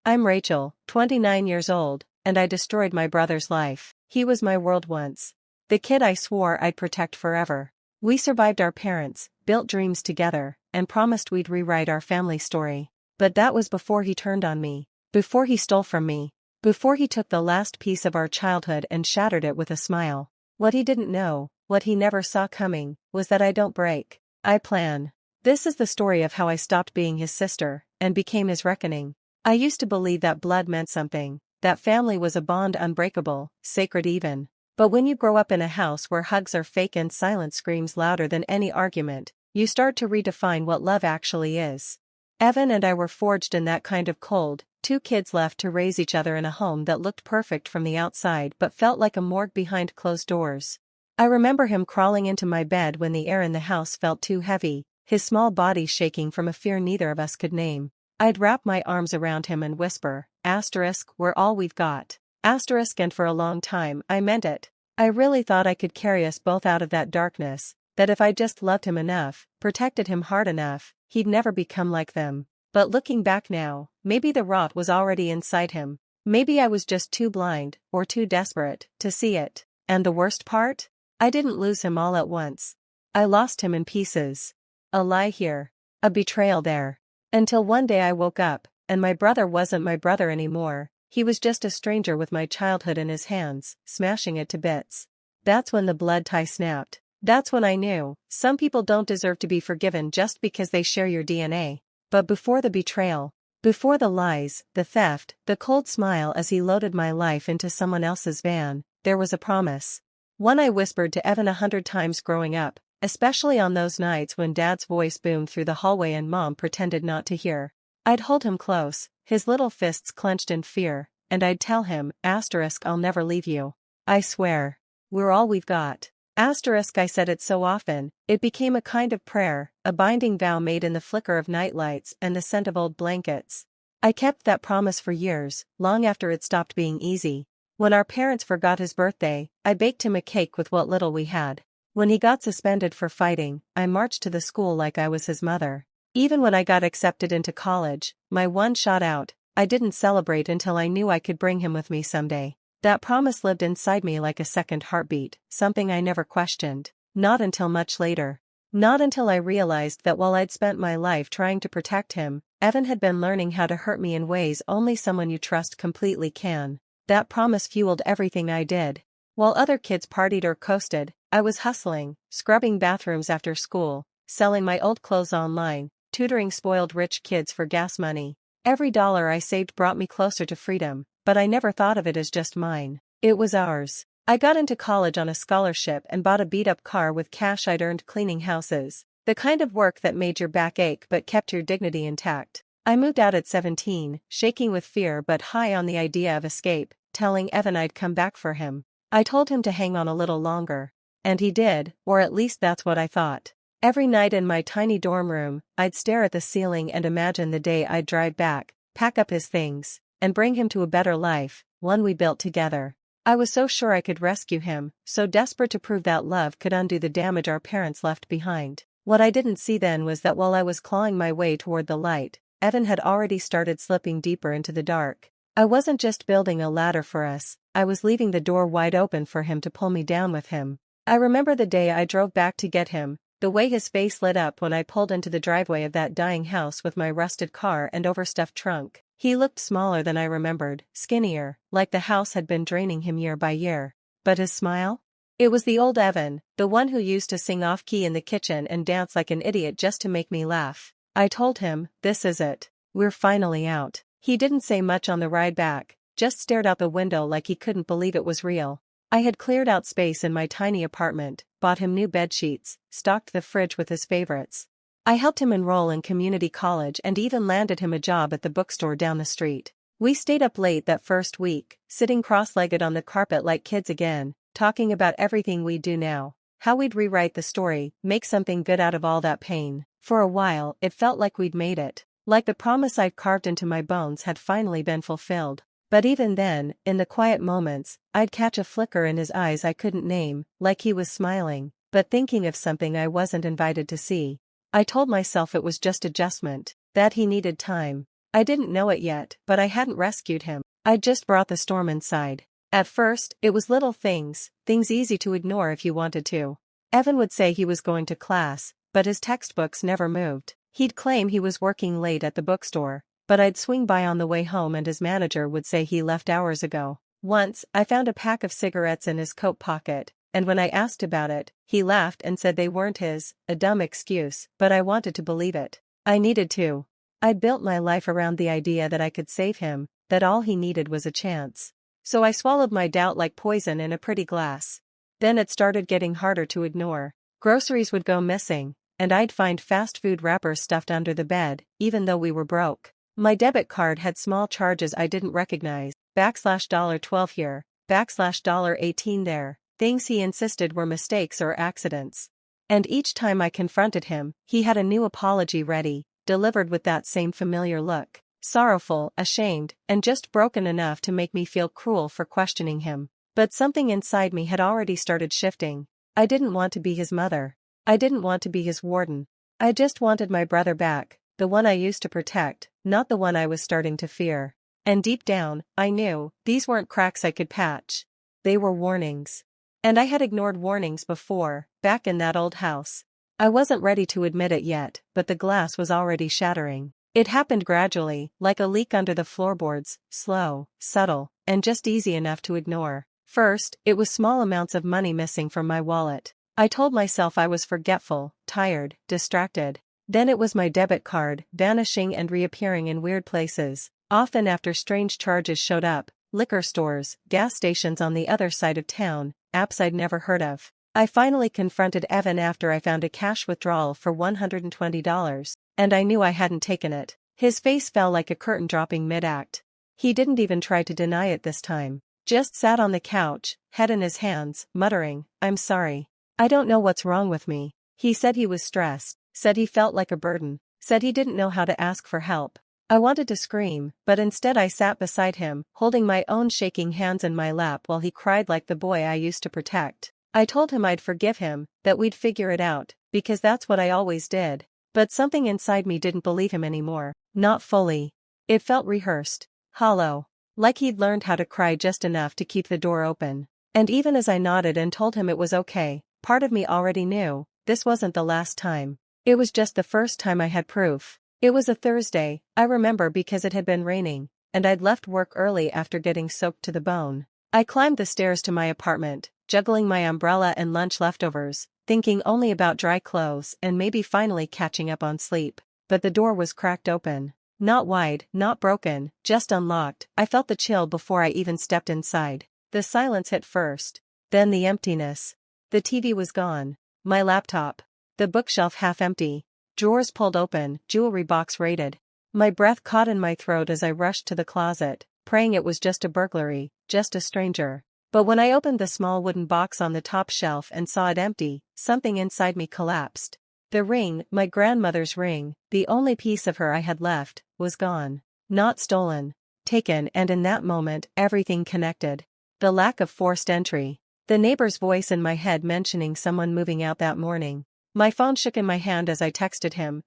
I'm Rachel, 29 years old, and I destroyed my brother's life. He was my world once. The kid I swore I'd protect forever. We survived our parents, built dreams together, and promised we'd rewrite our family story. But that was before he turned on me. Before he stole from me. Before he took the last piece of our childhood and shattered it with a smile. What he didn't know, what he never saw coming, was that I don't break. I plan. This is the story of how I stopped being his sister, and became his reckoning. I used to believe that blood meant something, that family was a bond unbreakable, sacred even. But when you grow up in a house where hugs are fake and silence screams louder than any argument, you start to redefine what love actually is. Evan and I were forged in that kind of cold, two kids left to raise each other in a home that looked perfect from the outside but felt like a morgue behind closed doors. I remember him crawling into my bed when the air in the house felt too heavy, his small body shaking from a fear neither of us could name. I'd wrap my arms around him and whisper, "Asterisk, we're all we've got." Asterisk, and for a long time I meant it. I really thought I could carry us both out of that darkness, that if I just loved him enough, protected him hard enough, he'd never become like them. But looking back now, maybe the rot was already inside him. Maybe I was just too blind, or too desperate, to see it. And the worst part? I didn't lose him all at once. I lost him in pieces. A lie here. A betrayal there. Until one day I woke up, and my brother wasn't my brother anymore. He was just a stranger with my childhood in his hands, smashing it to bits. That's when the blood tie snapped. That's when I knew, some people don't deserve to be forgiven just because they share your DNA. But before the betrayal, before the lies, the theft, the cold smile as he loaded my life into someone else's van, there was a promise. One I whispered to Evan 100 times growing up, especially on those nights when Dad's voice boomed through the hallway and Mom pretended not to hear. I'd hold him close, his little fists clenched in fear, and I'd tell him, "Asterisk, I'll never leave you. I swear. We're all we've got." Asterisk, I said it so often, it became a kind of prayer, a binding vow made in the flicker of nightlights and the scent of old blankets. I kept that promise for years, long after it stopped being easy. When our parents forgot his birthday, I baked him a cake with what little we had. When he got suspended for fighting, I marched to the school like I was his mother. Even when I got accepted into college, my one shot out, I didn't celebrate until I knew I could bring him with me someday. That promise lived inside me like a second heartbeat, something I never questioned. Not until much later. Not until I realized that while I'd spent my life trying to protect him, Evan had been learning how to hurt me in ways only someone you trust completely can. That promise fueled everything I did. While other kids partied or coasted, I was hustling, scrubbing bathrooms after school, selling my old clothes online, tutoring spoiled rich kids for gas money. Every dollar I saved brought me closer to freedom, but I never thought of it as just mine. It was ours. I got into college on a scholarship and bought a beat-up car with cash I'd earned cleaning houses, the kind of work that made your back ache but kept your dignity intact. I moved out at 17, shaking with fear but high on the idea of escape, telling Evan I'd come back for him. I told him to hang on a little longer. And he did, or at least that's what I thought. Every night in my tiny dorm room, I'd stare at the ceiling and imagine the day I'd drive back, pack up his things, and bring him to a better life, one we built together. I was so sure I could rescue him, so desperate to prove that love could undo the damage our parents left behind. What I didn't see then was that while I was clawing my way toward the light, Evan had already started slipping deeper into the dark. I wasn't just building a ladder for us, I was leaving the door wide open for him to pull me down with him. I remember the day I drove back to get him, the way his face lit up when I pulled into the driveway of that dying house with my rusted car and overstuffed trunk. He looked smaller than I remembered, skinnier, like the house had been draining him year by year. But his smile? It was the old Evan, the one who used to sing off-key in the kitchen and dance like an idiot just to make me laugh. I told him, "This is it. We're finally out." He didn't say much on the ride back, just stared out the window like he couldn't believe it was real. I had cleared out space in my tiny apartment, bought him new bedsheets, stocked the fridge with his favorites. I helped him enroll in community college and even landed him a job at the bookstore down the street. We stayed up late that first week, sitting cross-legged on the carpet like kids again, talking about everything we'd do now, how we'd rewrite the story, make something good out of all that pain. For a while, it felt like we'd made it, like the promise I'd carved into my bones had finally been fulfilled. But even then, in the quiet moments, I'd catch a flicker in his eyes I couldn't name, like he was smiling, but thinking of something I wasn't invited to see. I told myself it was just adjustment, that he needed time. I didn't know it yet, but I hadn't rescued him. I'd just brought the storm inside. At first, it was little things easy to ignore if you wanted to. Evan would say he was going to class, but his textbooks never moved. He'd claim he was working late at the bookstore, but I'd swing by on the way home and his manager would say he left hours ago. Once, I found a pack of cigarettes in his coat pocket, and when I asked about it, he laughed and said they weren't his, a dumb excuse, but I wanted to believe it. I needed to. I'd built my life around the idea that I could save him, that all he needed was a chance. So I swallowed my doubt like poison in a pretty glass. Then it started getting harder to ignore. Groceries would go missing, and I'd find fast food wrappers stuffed under the bed, even though we were broke. My debit card had small charges I didn't recognize, $12 here, $18 there, things he insisted were mistakes or accidents. And each time I confronted him, he had a new apology ready, delivered with that same familiar look, sorrowful, ashamed, and just broken enough to make me feel cruel for questioning him. But something inside me had already started shifting. I didn't want to be his mother. I didn't want to be his warden. I just wanted my brother back, the one I used to protect, not the one I was starting to fear. And deep down, I knew, these weren't cracks I could patch. They were warnings. And I had ignored warnings before, back in that old house. I wasn't ready to admit it yet, but the glass was already shattering. It happened gradually, like a leak under the floorboards, slow, subtle, and just easy enough to ignore. First, it was small amounts of money missing from my wallet. I told myself I was forgetful, tired, distracted. Then it was my debit card, vanishing and reappearing in weird places, often after strange charges showed up, liquor stores, gas stations on the other side of town, apps I'd never heard of. I finally confronted Evan after I found a cash withdrawal for $120, and I knew I hadn't taken it. His face fell like a curtain dropping mid-act. He didn't even try to deny it this time. Just sat on the couch, head in his hands, muttering, "I'm sorry. I don't know what's wrong with me." He said he was stressed, said he felt like a burden, said he didn't know how to ask for help. I wanted to scream, but instead I sat beside him, holding my own shaking hands in my lap while he cried like the boy I used to protect. I told him I'd forgive him, that we'd figure it out, because that's what I always did. But something inside me didn't believe him anymore. Not fully. It felt rehearsed, hollow. Like he'd learned how to cry just enough to keep the door open. And even as I nodded and told him it was okay, part of me already knew, this wasn't the last time. It was just the first time I had proof. It was a Thursday, I remember because it had been raining, and I'd left work early after getting soaked to the bone. I climbed the stairs to my apartment, juggling my umbrella and lunch leftovers, thinking only about dry clothes and maybe finally catching up on sleep. But the door was cracked open. Not wide, not broken, just unlocked. I felt the chill before I even stepped inside. The silence hit first, then the emptiness. The TV was gone. My laptop. The bookshelf half empty. Drawers pulled open, jewelry box raided. My breath caught in my throat as I rushed to the closet, praying it was just a burglary, just a stranger. But when I opened the small wooden box on the top shelf and saw it empty, something inside me collapsed. The ring, my grandmother's ring, the only piece of her I had left, was gone. Not stolen. Taken, and in that moment, everything connected. The lack of forced entry. The neighbor's voice in my head mentioning someone moving out that morning. My phone shook in my hand as I texted him,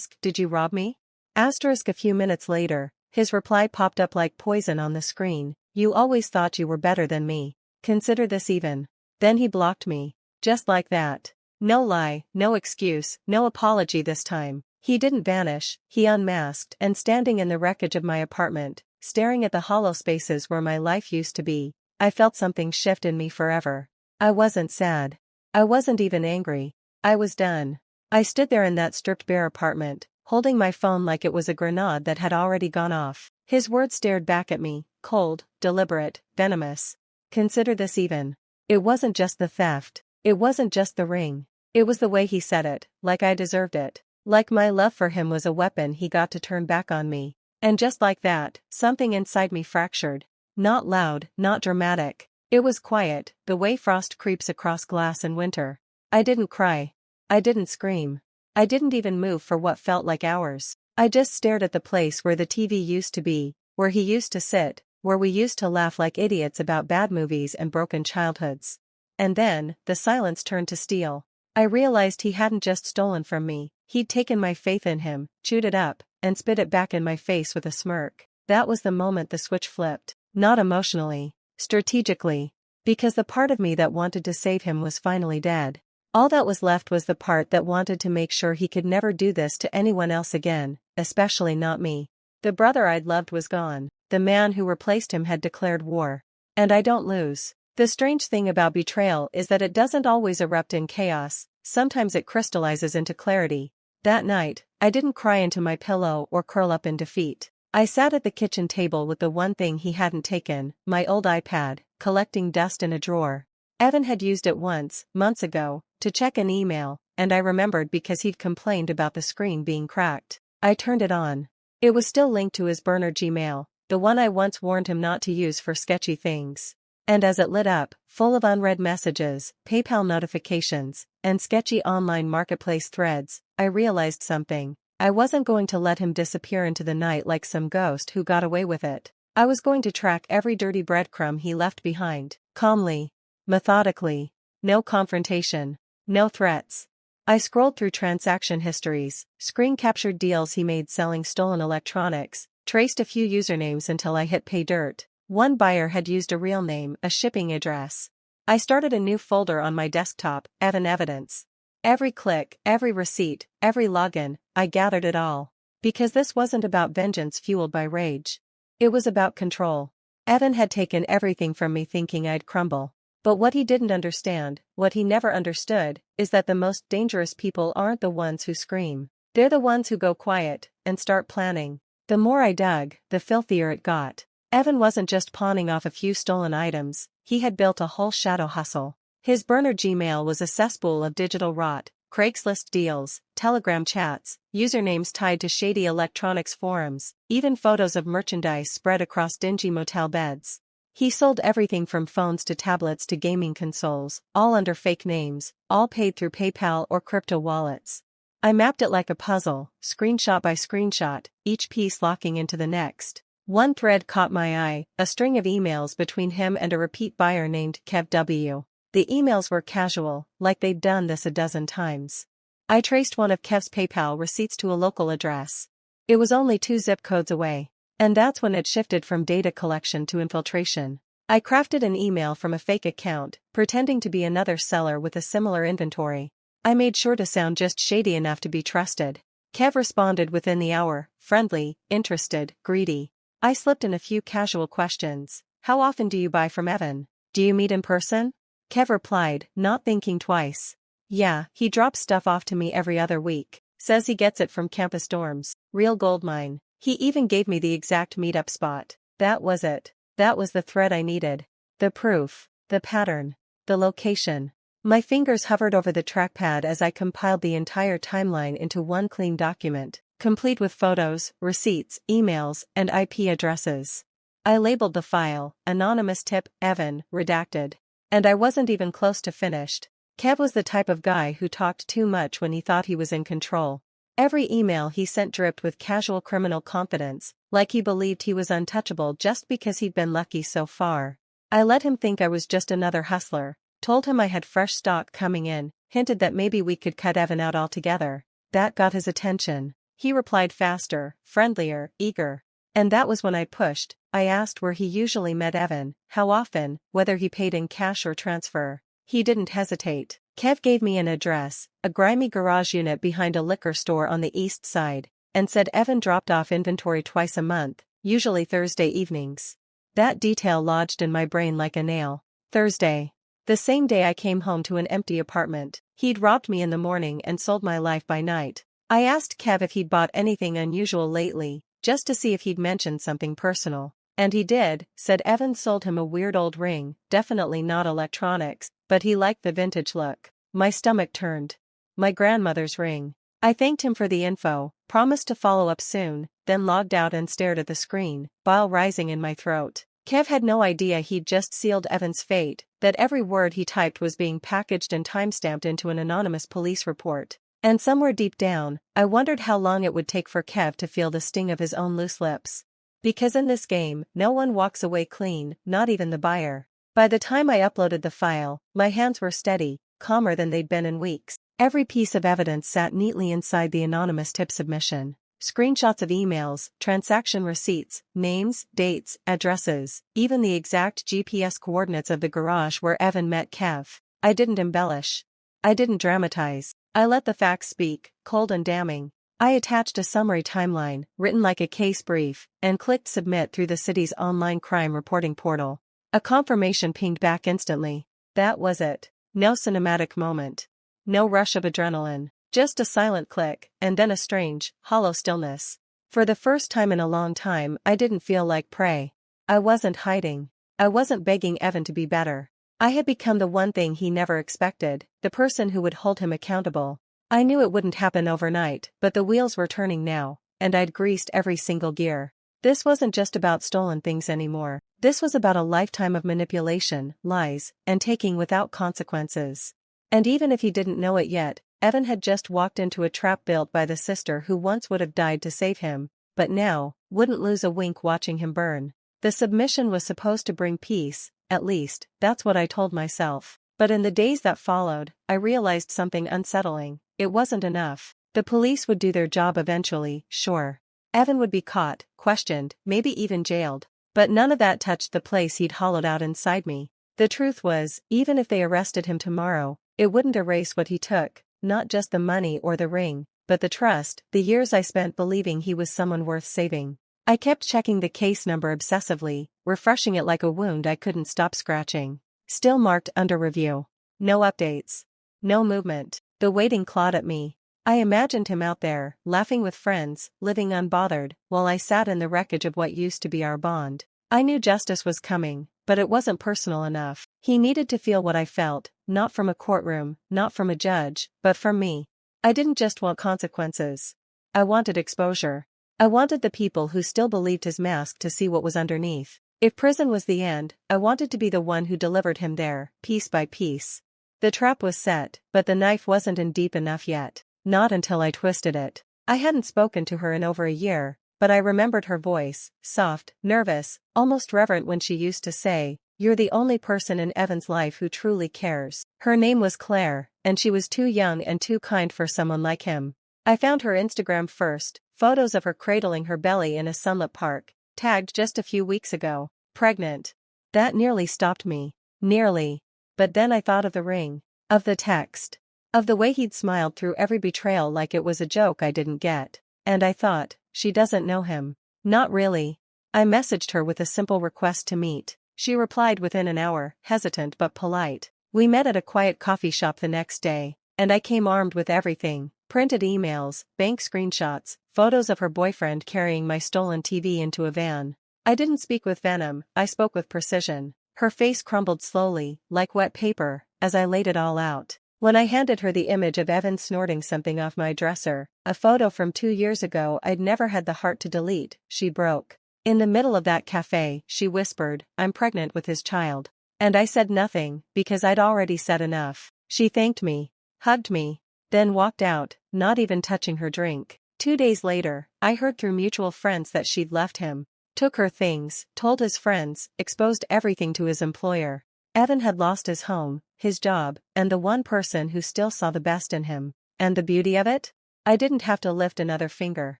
"Did you rob me?" A few minutes later, his reply popped up like poison on the screen, "You always thought you were better than me. Consider this even." Then he blocked me. Just like that. No lie, no excuse, no apology this time. He didn't vanish, he unmasked, and standing in the wreckage of my apartment, staring at the hollow spaces where my life used to be, I felt something shift in me forever. I wasn't sad. I wasn't even angry. I was done. I stood there in that stripped-bare apartment, holding my phone like it was a grenade that had already gone off. His words stared back at me, cold, deliberate, venomous. Consider this even. It wasn't just the theft. It wasn't just the ring. It was the way he said it, like I deserved it. Like my love for him was a weapon he got to turn back on me. And just like that, something inside me fractured. Not loud, not dramatic. It was quiet, the way frost creeps across glass in winter. I didn't cry. I didn't scream. I didn't even move for what felt like hours. I just stared at the place where the TV used to be, where he used to sit, where we used to laugh like idiots about bad movies and broken childhoods. And then, the silence turned to steel. I realized he hadn't just stolen from me, he'd taken my faith in him, chewed it up, and spit it back in my face with a smirk. That was the moment the switch flipped. Not emotionally, strategically. Because the part of me that wanted to save him was finally dead. All that was left was the part that wanted to make sure he could never do this to anyone else again, especially not me. The brother I'd loved was gone. The man who replaced him had declared war. And I don't lose. The strange thing about betrayal is that it doesn't always erupt in chaos, sometimes it crystallizes into clarity. That night, I didn't cry into my pillow or curl up in defeat. I sat at the kitchen table with the one thing he hadn't taken, my old iPad, collecting dust in a drawer. Evan had used it once, months ago, to check an email, and I remembered because he'd complained about the screen being cracked. I turned it on. It was still linked to his burner Gmail, the one I once warned him not to use for sketchy things. And as it lit up, full of unread messages, PayPal notifications, and sketchy online marketplace threads, I realized something. I wasn't going to let him disappear into the night like some ghost who got away with it. I was going to track every dirty breadcrumb he left behind, calmly, methodically. No confrontation. No threats. I scrolled through transaction histories, screen-captured deals he made selling stolen electronics, traced a few usernames until I hit pay dirt. One buyer had used a real name, a shipping address. I started a new folder on my desktop, Evan Evidence. Every click, every receipt, every login, I gathered it all. Because this wasn't about vengeance fueled by rage. It was about control. Evan had taken everything from me thinking I'd crumble. But what he didn't understand, what he never understood, is that the most dangerous people aren't the ones who scream. They're the ones who go quiet and start planning. The more I dug, the filthier it got. Evan wasn't just pawning off a few stolen items, he had built a whole shadow hustle. His burner Gmail was a cesspool of digital rot, Craigslist deals, Telegram chats, usernames tied to shady electronics forums, even photos of merchandise spread across dingy motel beds. He sold everything from phones to tablets to gaming consoles, all under fake names, all paid through PayPal or crypto wallets. I mapped it like a puzzle, screenshot by screenshot, each piece locking into the next. One thread caught my eye, a string of emails between him and a repeat buyer named Kev W. The emails were casual, like they'd done this a dozen times. I traced one of Kev's PayPal receipts to a local address. It was only 2 zip codes away. And that's when it shifted from data collection to infiltration. I crafted an email from a fake account, pretending to be another seller with a similar inventory. I made sure to sound just shady enough to be trusted. Kev responded within the hour, friendly, interested, greedy. I slipped in a few casual questions. How often do you buy from Evan? Do you meet in person? Kev replied, not thinking twice. Yeah, he drops stuff off to me every other week. Says he gets it from campus dorms. Real goldmine. He even gave me the exact meetup spot. That was it. That was the thread I needed. The proof. The pattern. The location. My fingers hovered over the trackpad as I compiled the entire timeline into one clean document, complete with photos, receipts, emails, and IP addresses. I labeled the file, Anonymous Tip, Evan, redacted. And I wasn't even close to finished. Kev was the type of guy who talked too much when he thought he was in control. Every email he sent dripped with casual criminal confidence, like he believed he was untouchable just because he'd been lucky so far. I let him think I was just another hustler, told him I had fresh stock coming in, hinted that maybe we could cut Evan out altogether. That got his attention. He replied faster, friendlier, eager. And that was when I pushed. I asked where he usually met Evan, how often, whether he paid in cash or transfer. He didn't hesitate. Kev gave me an address, a grimy garage unit behind a liquor store on the east side, and said Evan dropped off inventory twice a month, usually Thursday evenings. That detail lodged in my brain like a nail. Thursday. The same day I came home to an empty apartment. He'd robbed me in the morning and sold my life by night. I asked Kev if he'd bought anything unusual lately, just to see if he'd mentioned something personal. And he did, said Evan sold him a weird old ring, definitely not electronics, but he liked the vintage look. My stomach turned. My grandmother's ring. I thanked him for the info, promised to follow up soon, then logged out and stared at the screen, bile rising in my throat. Kev had no idea he'd just sealed Evan's fate, that every word he typed was being packaged and timestamped into an anonymous police report. And somewhere deep down, I wondered how long it would take for Kev to feel the sting of his own loose lips. Because in this game, no one walks away clean, not even the buyer. By the time I uploaded the file, my hands were steady, calmer than they'd been in weeks. Every piece of evidence sat neatly inside the anonymous tip submission. Screenshots of emails, transaction receipts, names, dates, addresses, even the exact GPS coordinates of the garage where Evan met Kev. I didn't embellish. I didn't dramatize. I let the facts speak, cold and damning. I attached a summary timeline, written like a case brief, and clicked submit through the city's online crime reporting portal. A confirmation pinged back instantly. That was it. No cinematic moment. No rush of adrenaline. Just a silent click, and then a strange, hollow stillness. For the first time in a long time, I didn't feel like prey. I wasn't hiding. I wasn't begging Evan to be better. I had become the one thing he never expected, the person who would hold him accountable. I knew it wouldn't happen overnight, but the wheels were turning now, and I'd greased every single gear. This wasn't just about stolen things anymore. This was about a lifetime of manipulation, lies, and taking without consequences. And even if he didn't know it yet, Evan had just walked into a trap built by the sister who once would have died to save him, but now, wouldn't lose a wink watching him burn. The submission was supposed to bring peace, at least, that's what I told myself. But in the days that followed, I realized something unsettling. It wasn't enough. The police would do their job eventually, sure. Evan would be caught, questioned, maybe even jailed. But none of that touched the place he'd hollowed out inside me. The truth was, even if they arrested him tomorrow, it wouldn't erase what he took. Not just the money or the ring, but the trust, the years I spent believing he was someone worth saving. I kept checking the case number obsessively, refreshing it like a wound I couldn't stop scratching. Still marked under review. No updates. No movement. The waiting clawed at me. I imagined him out there, laughing with friends, living unbothered, while I sat in the wreckage of what used to be our bond. I knew justice was coming, but it wasn't personal enough. He needed to feel what I felt, not from a courtroom, not from a judge, but from me. I didn't just want consequences. I wanted exposure. I wanted the people who still believed his mask to see what was underneath. If prison was the end, I wanted to be the one who delivered him there, piece by piece. The trap was set, but the knife wasn't in deep enough yet. Not until I twisted it. I hadn't spoken to her in over a year, but I remembered her voice, soft, nervous, almost reverent when she used to say, "You're the only person in Evan's life who truly cares." Her name was Claire, and she was too young and too kind for someone like him. I found her Instagram first, photos of her cradling her belly in a sunlit park, tagged just a few weeks ago, pregnant. That nearly stopped me. Nearly. But then I thought of the ring, of the text, of the way he'd smiled through every betrayal like it was a joke I didn't get. And I thought, she doesn't know him. Not really. I messaged her with a simple request to meet. She replied within an hour, hesitant but polite. We met at a quiet coffee shop the next day, and I came armed with everything: printed emails, bank screenshots, photos of her boyfriend carrying my stolen TV into a van. I didn't speak with venom, I spoke with precision. Her face crumbled slowly, like wet paper, as I laid it all out. When I handed her the image of Evan snorting something off my dresser, a photo from 2 years ago I'd never had the heart to delete, she broke. In the middle of that cafe, she whispered, "I'm pregnant with his child." And I said nothing, because I'd already said enough. She thanked me, hugged me, then walked out, not even touching her drink. 2 days later, I heard through mutual friends that she'd left him, took her things, told his friends, exposed everything to his employer. Evan had lost his home, his job, and the one person who still saw the best in him. And the beauty of it? I didn't have to lift another finger.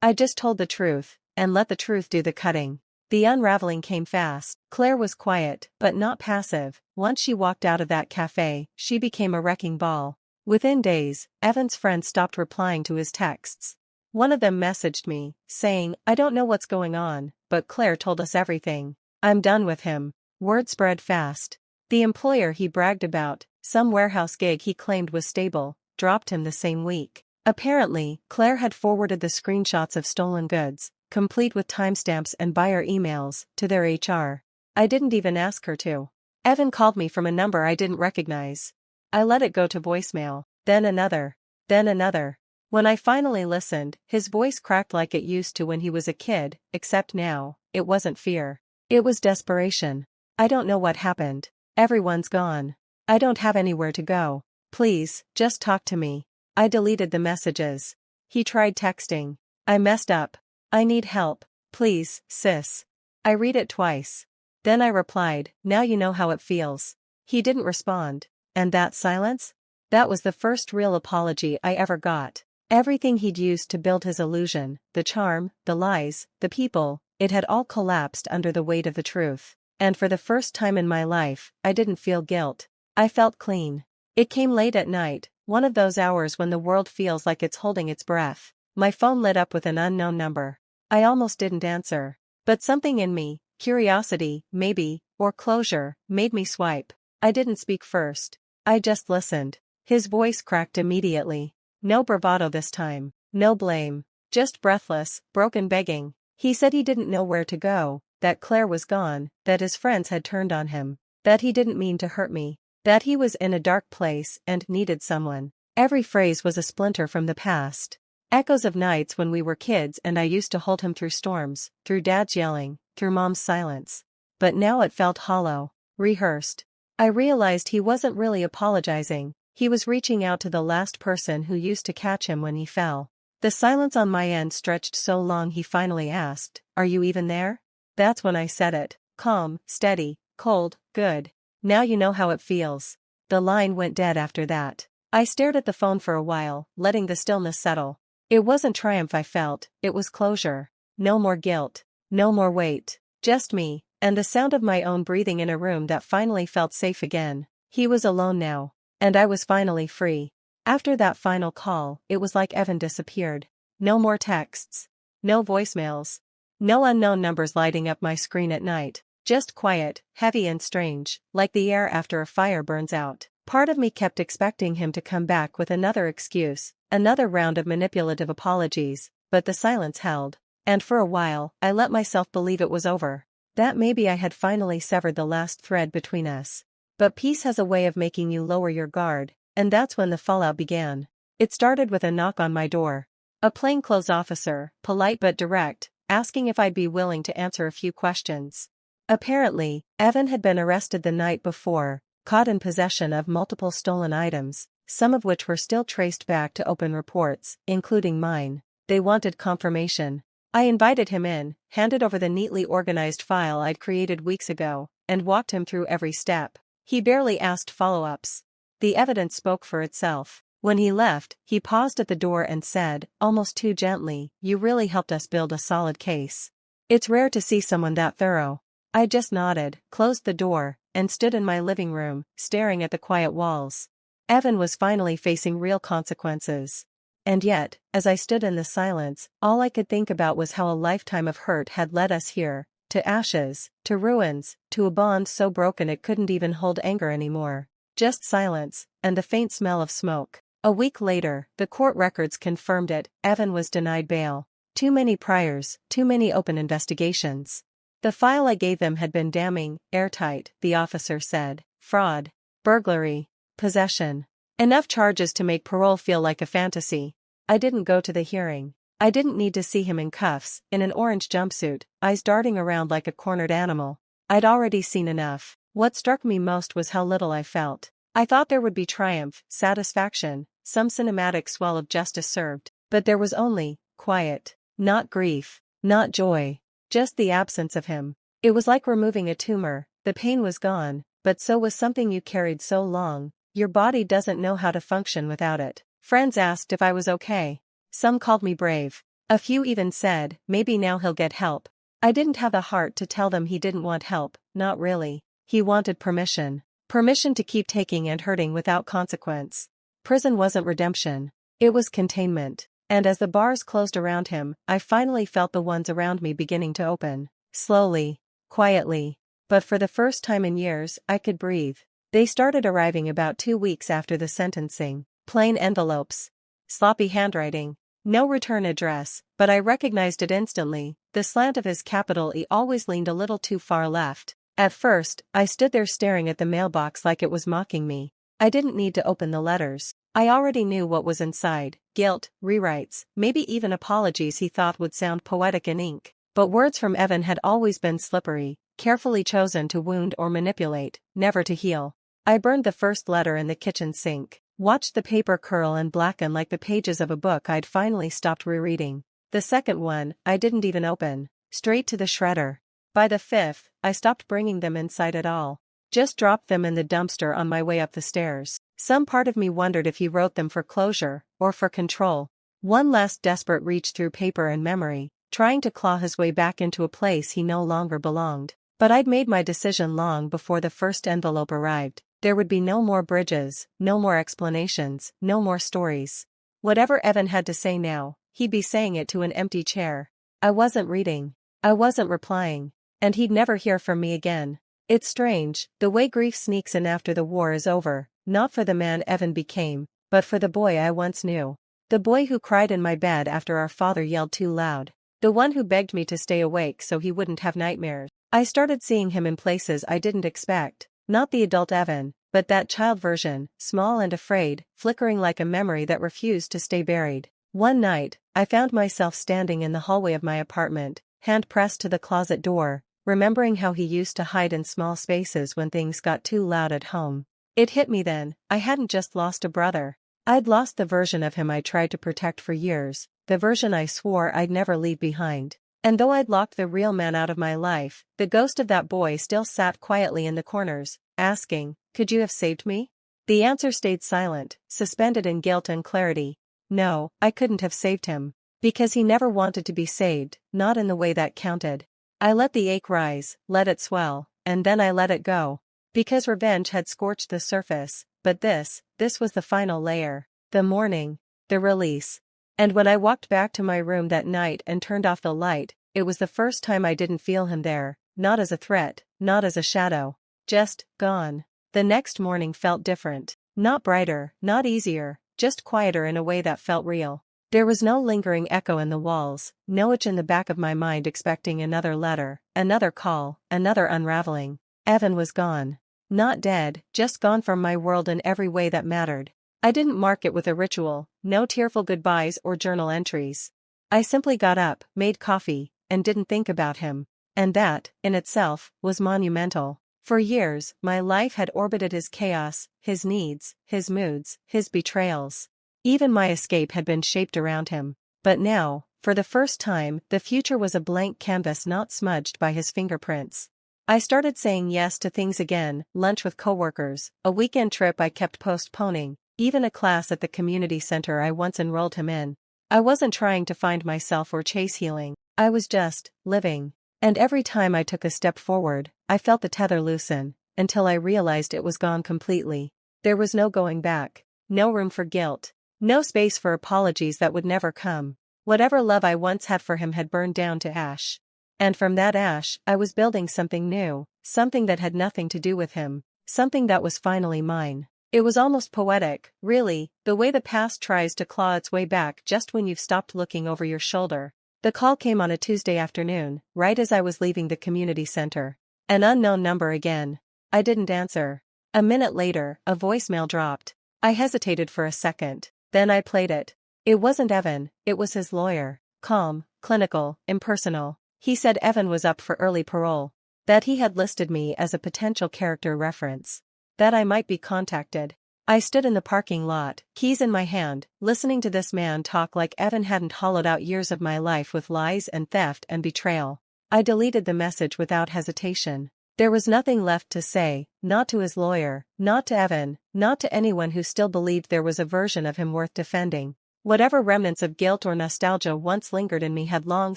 I just told the truth, and let the truth do the cutting. The unraveling came fast. Claire was quiet, but not passive. Once she walked out of that cafe, she became a wrecking ball. Within days, Evan's friends stopped replying to his texts. One of them messaged me, saying, "I don't know what's going on, but Claire told us everything. I'm done with him." Word spread fast. The employer he bragged about, some warehouse gig he claimed was stable, dropped him the same week. Apparently, Claire had forwarded the screenshots of stolen goods, complete with timestamps and buyer emails, to their HR. I didn't even ask her to. Evan called me from a number I didn't recognize. I let it go to voicemail, then another, then another. When I finally listened, his voice cracked like it used to when he was a kid, except now, it wasn't fear. It was desperation. "I don't know what happened. Everyone's gone. I don't have anywhere to go. Please, just talk to me." I deleted the messages. He tried texting. "I messed up. I need help. Please, sis." I read it twice. Then I replied, "Now you know how it feels." He didn't respond. And that silence? That was the first real apology I ever got. Everything he'd used to build his illusion, the charm, the lies, the people, it had all collapsed under the weight of the truth. And for the first time in my life, I didn't feel guilt. I felt clean. It came late at night, one of those hours when the world feels like it's holding its breath. My phone lit up with an unknown number. I almost didn't answer. But something in me, curiosity, maybe, or closure, made me swipe. I didn't speak first. I just listened. His voice cracked immediately. No bravado this time. No blame. Just breathless, broken begging. He said he didn't know where to go, that Claire was gone, that his friends had turned on him, that he didn't mean to hurt me, that he was in a dark place and needed someone. Every phrase was a splinter from the past. Echoes of nights when we were kids and I used to hold him through storms, through dad's yelling, through mom's silence. But now it felt hollow, rehearsed. I realized he wasn't really apologizing, he was reaching out to the last person who used to catch him when he fell. The silence on my end stretched so long he finally asked, "Are you even there?" That's when I said it, calm, steady, cold, good. "Now you know how it feels." The line went dead after that. I stared at the phone for a while, letting the stillness settle. It wasn't triumph I felt, it was closure. No more guilt. No more weight. Just me, and the sound of my own breathing in a room that finally felt safe again. He was alone now. And I was finally free. After that final call, it was like Evan disappeared. No more texts. No voicemails. No unknown numbers lighting up my screen at night. Just quiet, heavy and strange, like the air after a fire burns out. Part of me kept expecting him to come back with another excuse, another round of manipulative apologies, but the silence held. And for a while, I let myself believe it was over. That maybe I had finally severed the last thread between us. But peace has a way of making you lower your guard, and that's when the fallout began. It started with a knock on my door. A plainclothes officer, polite but direct, asking if I'd be willing to answer a few questions. Apparently, Evan had been arrested the night before, caught in possession of multiple stolen items, some of which were still traced back to open reports, including mine. They wanted confirmation. I invited him in, handed over the neatly organized file I'd created weeks ago, and walked him through every step. He barely asked follow-ups. The evidence spoke for itself. When he left, he paused at the door and said, almost too gently, "You really helped us build a solid case. It's rare to see someone that thorough." I just nodded, closed the door, and stood in my living room, staring at the quiet walls. Evan was finally facing real consequences. And yet, as I stood in the silence, all I could think about was how a lifetime of hurt had led us here, to ashes, to ruins, to a bond so broken it couldn't even hold anger anymore. Just silence, and the faint smell of smoke. A week later, the court records confirmed it, Evan was denied bail. Too many priors, too many open investigations. The file I gave them had been damning, airtight, the officer said. Fraud. Burglary. Possession. Enough charges to make parole feel like a fantasy. I didn't go to the hearing. I didn't need to see him in cuffs, in an orange jumpsuit, eyes darting around like a cornered animal. I'd already seen enough. What struck me most was how little I felt. I thought there would be triumph, satisfaction, some cinematic swell of justice served, but there was only quiet. Not grief, not joy, just the absence of him. It was like removing a tumor. The pain was gone, but so was something you carried so long. Your body doesn't know how to function without it. Friends asked if I was okay. Some called me brave. A few even said, maybe now he'll get help. I didn't have the heart to tell them he didn't want help, not really. He wanted permission. Permission to keep taking and hurting without consequence. Prison wasn't redemption. It was containment. And as the bars closed around him, I finally felt the ones around me beginning to open. Slowly. Quietly. But for the first time in years, I could breathe. They started arriving about 2 weeks after the sentencing. Plain envelopes. Sloppy handwriting. No return address, but I recognized it instantly. The slant of his capital E always leaned a little too far left. At first, I stood there staring at the mailbox like it was mocking me. I didn't need to open the letters. I already knew what was inside. Guilt, rewrites, maybe even apologies he thought would sound poetic in ink. But words from Evan had always been slippery, carefully chosen to wound or manipulate, never to heal. I burned the first letter in the kitchen sink. Watched the paper curl and blacken like the pages of a book I'd finally stopped rereading. The second one, I didn't even open. Straight to the shredder. By the fifth, I stopped bringing them inside at all. Just dropped them in the dumpster on my way up the stairs. Some part of me wondered if he wrote them for closure, or for control. One last desperate reach through paper and memory, trying to claw his way back into a place he no longer belonged. But I'd made my decision long before the first envelope arrived. There would be no more bridges, no more explanations, no more stories. Whatever Evan had to say now, he'd be saying it to an empty chair. I wasn't reading. I wasn't replying. And he'd never hear from me again. It's strange, the way grief sneaks in after the war is over, not for the man Evan became, but for the boy I once knew. The boy who cried in my bed after our father yelled too loud. The one who begged me to stay awake so he wouldn't have nightmares. I started seeing him in places I didn't expect, not the adult Evan, but that child version, small and afraid, flickering like a memory that refused to stay buried. One night, I found myself standing in the hallway of my apartment, hand pressed to the closet door, remembering how he used to hide in small spaces when things got too loud at home. It hit me then, I hadn't just lost a brother. I'd lost the version of him I tried to protect for years, the version I swore I'd never leave behind. And though I'd locked the real man out of my life, the ghost of that boy still sat quietly in the corners, asking, "Could you have saved me?" The answer stayed silent, suspended in guilt and clarity. No, I couldn't have saved him. Because he never wanted to be saved, not in the way that counted. I let the ache rise, let it swell, and then I let it go. Because revenge had scorched the surface, but this was the final layer. The mourning. The release. And when I walked back to my room that night and turned off the light, it was the first time I didn't feel him there, not as a threat, not as a shadow. Just, gone. The next morning felt different. Not brighter, not easier, just quieter in a way that felt real. There was no lingering echo in the walls, no itch in the back of my mind expecting another letter, another call, another unraveling. Evan was gone. Not dead, just gone from my world in every way that mattered. I didn't mark it with a ritual, no tearful goodbyes or journal entries. I simply got up, made coffee, and didn't think about him. And that, in itself, was monumental. For years, my life had orbited his chaos, his needs, his moods, his betrayals. Even my escape had been shaped around him. But now, for the first time, the future was a blank canvas not smudged by his fingerprints. I started saying yes to things again, lunch with coworkers, a weekend trip I kept postponing, even a class at the community center I once enrolled him in. I wasn't trying to find myself or chase healing, I was just living. And every time I took a step forward, I felt the tether loosen, until I realized it was gone completely. There was no going back, no room for guilt, no space for apologies that would never come. Whatever love I once had for him had burned down to ash. And from that ash, I was building something new, something that had nothing to do with him, something that was finally mine. It was almost poetic, really, the way the past tries to claw its way back just when you've stopped looking over your shoulder. The call came on a Tuesday afternoon, right as I was leaving the community center. An unknown number again. I didn't answer. A minute later, a voicemail dropped. I hesitated for a second, then I played it. It wasn't Evan, it was his lawyer. Calm, clinical, impersonal. He said Evan was up for early parole. That he had listed me as a potential character reference. That I might be contacted. I stood in the parking lot, keys in my hand, listening to this man talk like Evan hadn't hollowed out years of my life with lies and theft and betrayal. I deleted the message without hesitation. There was nothing left to say, not to his lawyer, not to Evan, not to anyone who still believed there was a version of him worth defending. Whatever remnants of guilt or nostalgia once lingered in me had long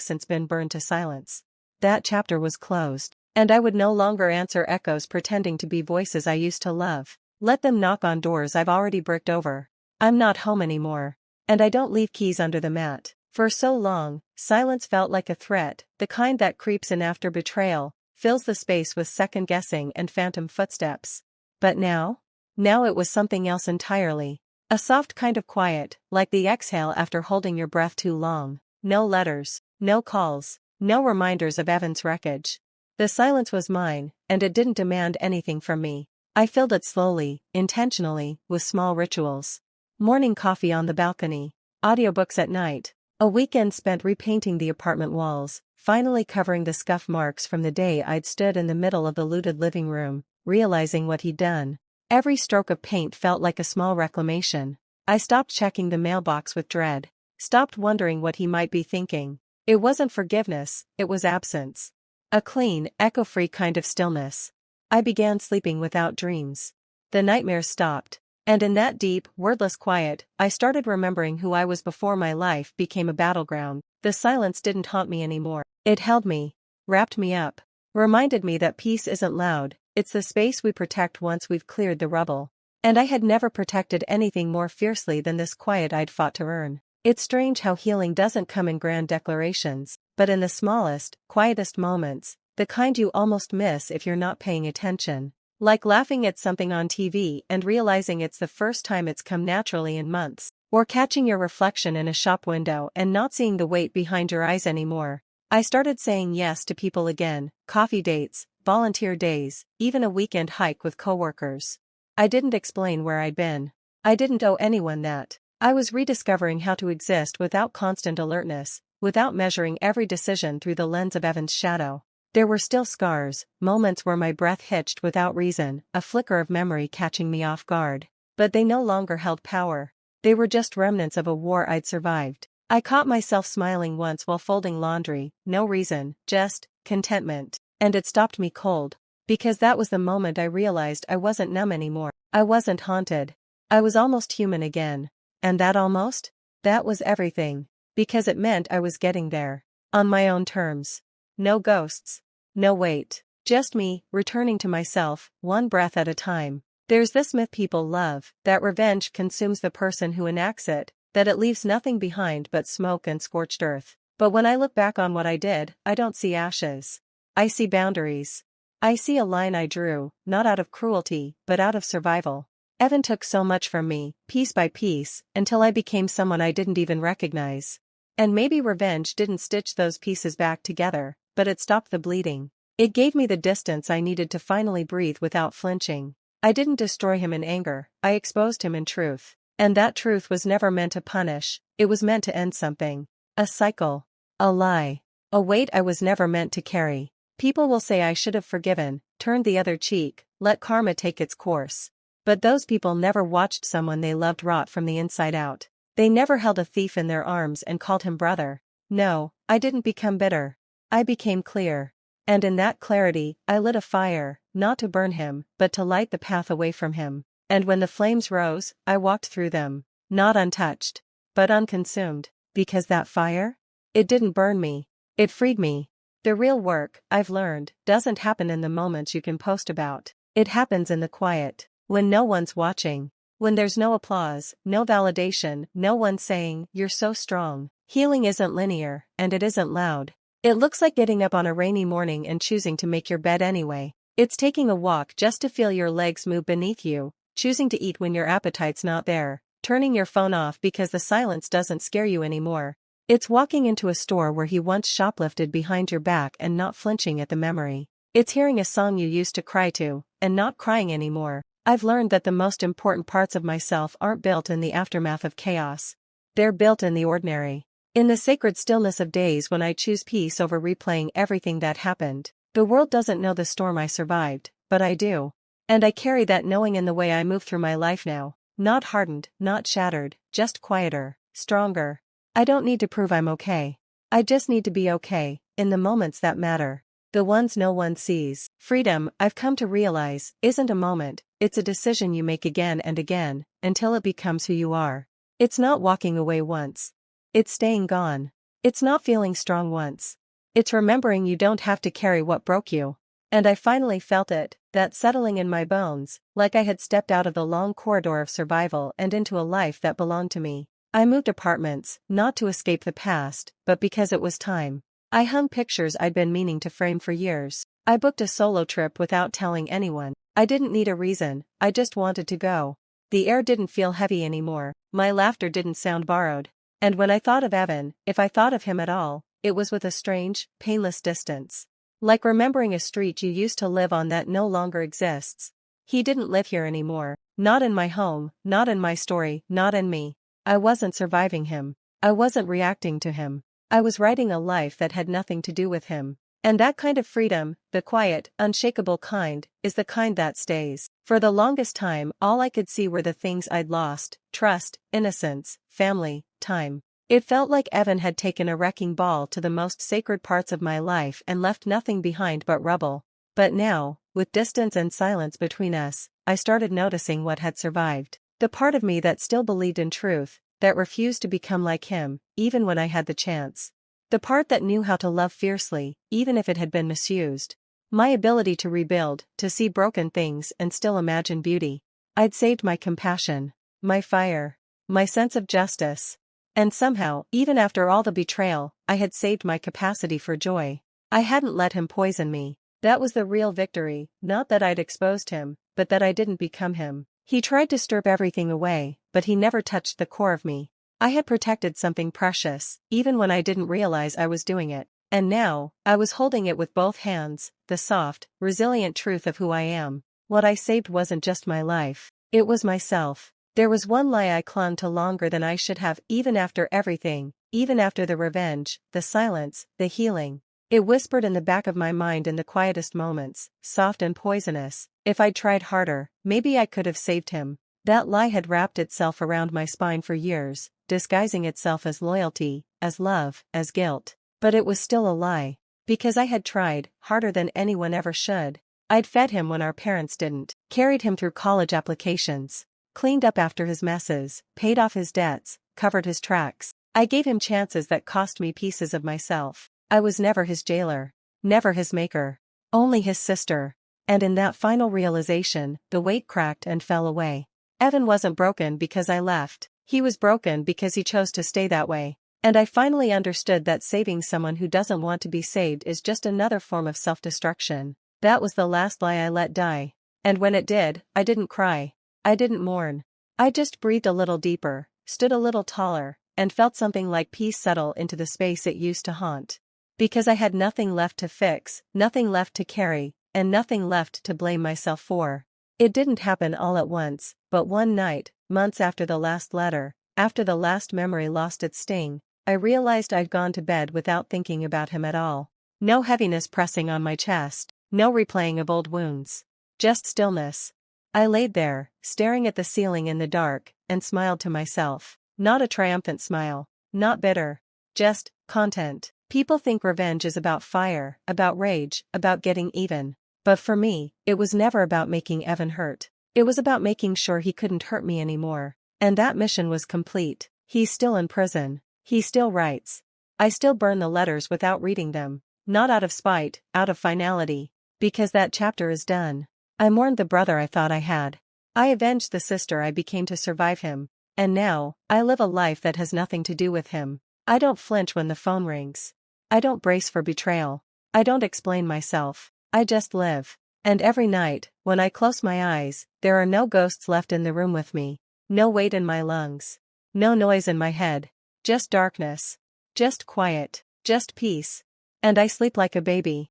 since been burned to silence. That chapter was closed, and I would no longer answer echoes pretending to be voices I used to love. Let them knock on doors I've already bricked over. I'm not home anymore. And I don't leave keys under the mat. For so long, silence felt like a threat, the kind that creeps in after betrayal, fills the space with second-guessing and phantom footsteps. But now? Now it was something else entirely. A soft kind of quiet, like the exhale after holding your breath too long. No letters, no calls, no reminders of Evan's wreckage. The silence was mine, and it didn't demand anything from me. I filled it slowly, intentionally, with small rituals. Morning coffee on the balcony, audiobooks at night, a weekend spent repainting the apartment walls, finally covering the scuff marks from the day I'd stood in the middle of the looted living room, realizing what he'd done. Every stroke of paint felt like a small reclamation. I stopped checking the mailbox with dread, stopped wondering what he might be thinking. It wasn't forgiveness, it was absence. A clean, echo-free kind of stillness. I began sleeping without dreams. The nightmares stopped. And in that deep, wordless quiet, I started remembering who I was before my life became a battleground. The silence didn't haunt me anymore. It held me, wrapped me up, reminded me that peace isn't loud, it's the space we protect once we've cleared the rubble. And I had never protected anything more fiercely than this quiet I'd fought to earn. It's strange how healing doesn't come in grand declarations, but in the smallest, quietest moments, the kind you almost miss if you're not paying attention. Like laughing at something on TV and realizing it's the first time it's come naturally in months. Or catching your reflection in a shop window and not seeing the weight behind your eyes anymore. I started saying yes to people again, coffee dates, volunteer days, even a weekend hike with coworkers. I didn't explain where I'd been. I didn't owe anyone that. I was rediscovering how to exist without constant alertness, without measuring every decision through the lens of Evan's shadow. There were still scars, moments where my breath hitched without reason, a flicker of memory catching me off guard. But they no longer held power. They were just remnants of a war I'd survived. I caught myself smiling once while folding laundry, no reason, just contentment. And it stopped me cold. Because that was the moment I realized I wasn't numb anymore. I wasn't haunted. I was almost human again. And that almost? That was everything. Because it meant I was getting there. On my own terms. No ghosts. No wait. Just me, returning to myself, one breath at a time. There's this myth people love, that revenge consumes the person who enacts it, that it leaves nothing behind but smoke and scorched earth. But when I look back on what I did, I don't see ashes. I see boundaries. I see a line I drew, not out of cruelty, but out of survival. Evan took so much from me, piece by piece, until I became someone I didn't even recognize. And maybe revenge didn't stitch those pieces back together, but it stopped the bleeding. It gave me the distance I needed to finally breathe without flinching. I didn't destroy him in anger, I exposed him in truth. And that truth was never meant to punish, it was meant to end something. A cycle. A lie. A weight I was never meant to carry. People will say I should have forgiven, turned the other cheek, let karma take its course. But those people never watched someone they loved rot from the inside out. They never held a thief in their arms and called him brother. No, I didn't become bitter. I became clear. And in that clarity, I lit a fire, not to burn him, but to light the path away from him. And when the flames rose, I walked through them, not untouched, but unconsumed, because that fire? It didn't burn me. It freed me. The real work, I've learned, doesn't happen in the moments you can post about. It happens in the quiet, when no one's watching. When there's no applause, no validation, no one saying, "You're so strong." Healing isn't linear, and it isn't loud. It looks like getting up on a rainy morning and choosing to make your bed anyway. It's taking a walk just to feel your legs move beneath you, choosing to eat when your appetite's not there, turning your phone off because the silence doesn't scare you anymore. It's walking into a store where he once shoplifted behind your back and not flinching at the memory. It's hearing a song you used to cry to, and not crying anymore. I've learned that the most important parts of myself aren't built in the aftermath of chaos. They're built in the ordinary. In the sacred stillness of days when I choose peace over replaying everything that happened. The world doesn't know the storm I survived, but I do. And I carry that knowing in the way I move through my life now. Not hardened, not shattered, just quieter, stronger. I don't need to prove I'm okay. I just need to be okay, in the moments that matter. The ones no one sees. Freedom, I've come to realize, isn't a moment, it's a decision you make again and again, until it becomes who you are. It's not walking away once. It's staying gone. It's not feeling strong once. It's remembering you don't have to carry what broke you. And I finally felt it, that settling in my bones, like I had stepped out of the long corridor of survival and into a life that belonged to me. I moved apartments, not to escape the past, but because it was time. I hung pictures I'd been meaning to frame for years. I booked a solo trip without telling anyone. I didn't need a reason, I just wanted to go. The air didn't feel heavy anymore, my laughter didn't sound borrowed. And when I thought of Evan, if I thought of him at all, it was with a strange, painless distance. Like remembering a street you used to live on that no longer exists. He didn't live here anymore. Not in my home, not in my story, not in me. I wasn't surviving him. I wasn't reacting to him. I was writing a life that had nothing to do with him. And that kind of freedom, the quiet, unshakable kind, is the kind that stays. For the longest time, all I could see were the things I'd lost: trust, innocence, family, time. It felt like Evan had taken a wrecking ball to the most sacred parts of my life and left nothing behind but rubble. But now, with distance and silence between us, I started noticing what had survived. The part of me that still believed in truth, that refused to become like him, even when I had the chance. The part that knew how to love fiercely, even if it had been misused. My ability to rebuild, to see broken things and still imagine beauty. I'd saved my compassion, my fire, my sense of justice. And somehow, even after all the betrayal, I had saved my capacity for joy. I hadn't let him poison me. That was the real victory, not that I'd exposed him, but that I didn't become him. He tried to strip everything away, but he never touched the core of me. I had protected something precious, even when I didn't realize I was doing it. And now, I was holding it with both hands, the soft, resilient truth of who I am. What I saved wasn't just my life. It was myself. There was one lie I clung to longer than I should have, even after everything, even after the revenge, the silence, the healing. It whispered in the back of my mind in the quietest moments, soft and poisonous. If I'd tried harder, maybe I could have saved him. That lie had wrapped itself around my spine for years, disguising itself as loyalty, as love, as guilt. But it was still a lie. Because I had tried, harder than anyone ever should. I'd fed him when our parents didn't, carried him through college applications, cleaned up after his messes, paid off his debts, covered his tracks. I gave him chances that cost me pieces of myself. I was never his jailer, never his maker, only his sister. And in that final realization, the weight cracked and fell away. Evan wasn't broken because I left. He was broken because he chose to stay that way. And I finally understood that saving someone who doesn't want to be saved is just another form of self-destruction. That was the last lie I let die. And when it did, I didn't cry. I didn't mourn. I just breathed a little deeper, stood a little taller, and felt something like peace settle into the space it used to haunt. Because I had nothing left to fix, nothing left to carry, and nothing left to blame myself for. It didn't happen all at once, but one night, months after the last letter, after the last memory lost its sting, I realized I'd gone to bed without thinking about him at all. No heaviness pressing on my chest, no replaying of old wounds. Just stillness. I laid there, staring at the ceiling in the dark, and smiled to myself. Not a triumphant smile, not bitter, just content. People think revenge is about fire, about rage, about getting even. But for me, it was never about making Evan hurt. It was about making sure he couldn't hurt me anymore. And that mission was complete. He's still in prison. He still writes. I still burn the letters without reading them. Not out of spite, out of finality. Because that chapter is done. I mourned the brother I thought I had. I avenged the sister I became to survive him. And now, I live a life that has nothing to do with him. I don't flinch when the phone rings. I don't brace for betrayal. I don't explain myself. I just live. And every night, when I close my eyes, there are no ghosts left in the room with me. No weight in my lungs. No noise in my head. Just darkness. Just quiet. Just peace. And I sleep like a baby.